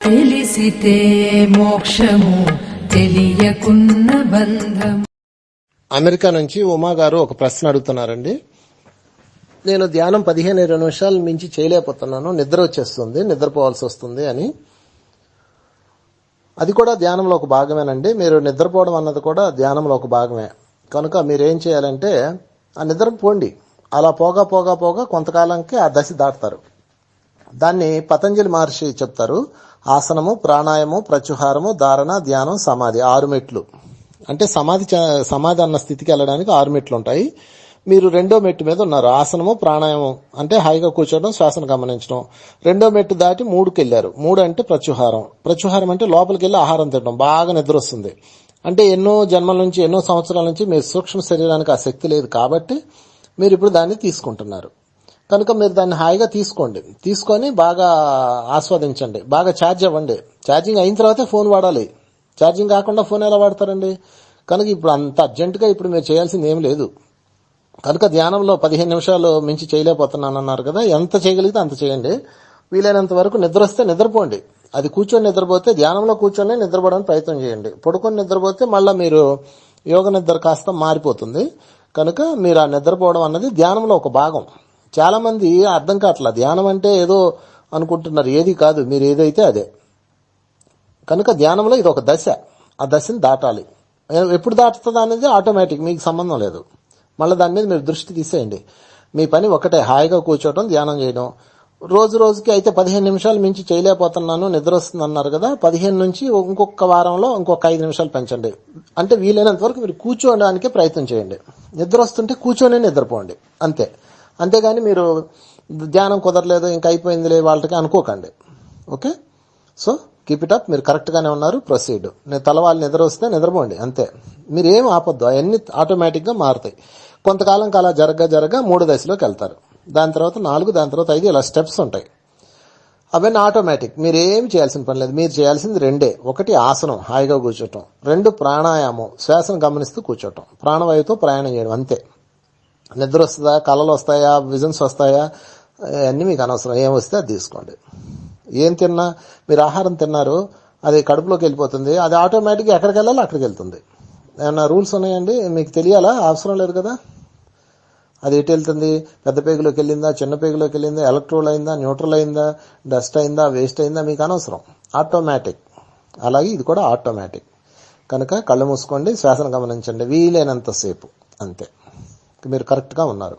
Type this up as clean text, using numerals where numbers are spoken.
తెలిసితే మోక్షము తెలియకున్న బంధం. అమెరికా నుంచి ఉమా గారు ఒక ప్రశ్న అడుగుతున్నారండి. నేను ధ్యానం 15-20 నిమిషాలు మించి చేయలేకపోతున్నాను, నిద్ర వచ్చేస్తుంది, నిద్రపోవాల్సి వస్తుంది అని. అది కూడా ధ్యానంలో ఒక భాగమేనండి. మీరు నిద్రపోవడం అన్నది కూడా ధ్యానంలో ఒక భాగమే. కనుక మీరేం చేయాలంటే ఆ నిద్రకు పోండి. అలా పోగా పోగా పోగా కొంతకాలంకి ఆ దశ దాటుతారు. దాన్ని పతంజలి మహర్షి చెప్తారు. ఆసనము, ప్రాణాయామము, ప్రత్యుహారము, ధారణ, ధ్యానం, సమాధి 6 మెట్లు. అంటే సమాధి అన్న స్థితికి వెళ్ళడానికి 6 మెట్లు ఉంటాయి. మీరు 2వ మెట్టు మీద ఉన్నారు. ఆసనము, ప్రాణాయామం అంటే హాయిగా కూర్చోవడం, శ్వాసను గమనించడం. 2వ మెట్టు దాటి 3కి వెళ్ళారు. 3 అంటే ప్రత్యుహారం. ప్రత్యుహారం అంటే లోపలికి వెళ్ళి ఆహారం తినడం, బాగా నిద్ర వస్తుంది. అంటే ఎన్నో జన్మల నుంచి, ఎన్నో సంవత్సరాల నుంచి మీ సూక్ష్మ శరీరానికి ఆ శక్తి లేదు కాబట్టి మీరు ఇప్పుడు దాన్ని తీసుకుంటున్నారు. కనుక మీరు దాన్ని హాయిగా తీసుకోండి. తీసుకొని బాగా ఆస్వాదించండి, బాగా ఛార్జ్ అవ్వండి. ఛార్జింగ్ అయిన తర్వాతే ఫోన్ వాడాలి. ఛార్జింగ్ కాకుండా ఫోన్ ఎలా వాడతారండి? కనుక ఇప్పుడు అంత అర్జెంటుగా ఇప్పుడు మీరు చేయాల్సింది ఏం లేదు. కనుక ధ్యానంలో 15 నిమిషాలు మించి చేయలేకపోతున్నాను అన్నారు కదా, ఎంత చేయగలిగితే అంత చేయండి. వీలైనంత వరకు నిద్ర వస్తే నిద్రపోండి. అది కూర్చొని నిద్రపోతే ధ్యానంలో కూర్చొని నిద్రపోవడానికి ప్రయత్నం చేయండి. పడుకొని నిద్రపోతే మళ్ళీ మీరు యోగ నిద్ర కాస్త మారిపోతుంది. కనుక మీరు ఆ నిద్రపోవడం అన్నది ధ్యానంలో ఒక భాగం. చాలా మంది అర్థం కావట్లా, ధ్యానం అంటే ఏదో అనుకుంటున్నారు. ఏది కాదు, మీరు ఏదైతే అదే. కనుక ధ్యానంలో ఇది ఒక దశ. ఆ దశని దాటాలి. ఎప్పుడు దాటుతుందా అనేది ఆటోమేటిక్, మీకు సంబంధం లేదు. మళ్ళీ దాని మీద మీరు దృష్టి తీసేయండి. మీ పని ఒకటే, హాయిగా కూర్చోవడం, ధ్యానం చేయడం. రోజు రోజుకి అయితే 15 నిమిషాలు మించి చేయలేకపోతున్నాను, నిద్ర వస్తుంది అన్నారు కదా, 15 నుంచి ఇంకొక వారంలో ఇంకొక 5 నిమిషాలు పెంచండి. అంటే వీలైనంత వరకు మీరు కూర్చోవడానికే ప్రయత్నం చేయండి. నిద్ర వస్తుంటే కూర్చొనే నిద్రపోండి అంతే. అంతేగాని మీరు ధ్యానం కుదరలేదు, ఇంకా అయిపోయిందిలే వాళ్ళకి అనుకోకండి. Okay, so keep it up. మీరు కరెక్ట్గానే ఉన్నారు, ప్రొసీడ్. నేను తలవాలి నిద్ర వస్తే నిద్రపోండి అంతే. మీరు ఏం ఆపొద్దు, అవన్నీ ఆటోమేటిక్గా మారుతాయి. కొంతకాలం అలా జరగ 3 దశలోకి వెళ్తారు. దాని తర్వాత 4, దాని తర్వాత 5, ఇలా స్టెప్స్ ఉంటాయి. అవన్నీ ఆటోమేటిక్. మీరు ఏం చేయాల్సిన పని లేదు. మీరు చేయాల్సింది 2. 1 ఆసనం, హాయిగా కూర్చోటం. 2 ప్రాణాయామం, శ్వాసను గమనిస్తూ కూర్చోటం, ప్రాణవాయువుతో ప్రయాణం చేయడం అంతే. నిద్ర వస్తుందా, కళలు వస్తాయా, విజన్స్ వస్తాయా, అన్నీ మీకు అనవసరం. ఏం వస్తే అది తీసుకోండి. ఏం తిన్నా, మీరు ఆహారం తిన్నారు, అది కడుపులోకి వెళ్ళిపోతుంది. అది ఆటోమేటిక్గా ఎక్కడికి వెళ్ళాలో అక్కడికి వెళ్తుంది. ఏమన్నా రూల్స్ ఉన్నాయండి? మీకు తెలియాలా? అవసరం లేదు కదా. అది ఎటు వెళ్తుంది, పెద్ద పేగులోకి వెళ్ళిందా, చిన్న పేగులోకి వెళ్ళిందా, ఎలక్ట్రోల్ అయిందా, న్యూట్రల్ అయిందా, డస్ట్ అయిందా, వేస్ట్ అయిందా, మీకు అనవసరం. ఆటోమేటిక్. అలాగే ఇది కూడా ఆటోమేటిక్. కనుక కళ్ళు మూసుకోండి, శ్వాసను గమనించండి వీలైనంతసేపు అంతే. మీరు కరెక్ట్గా ఉన్నారు.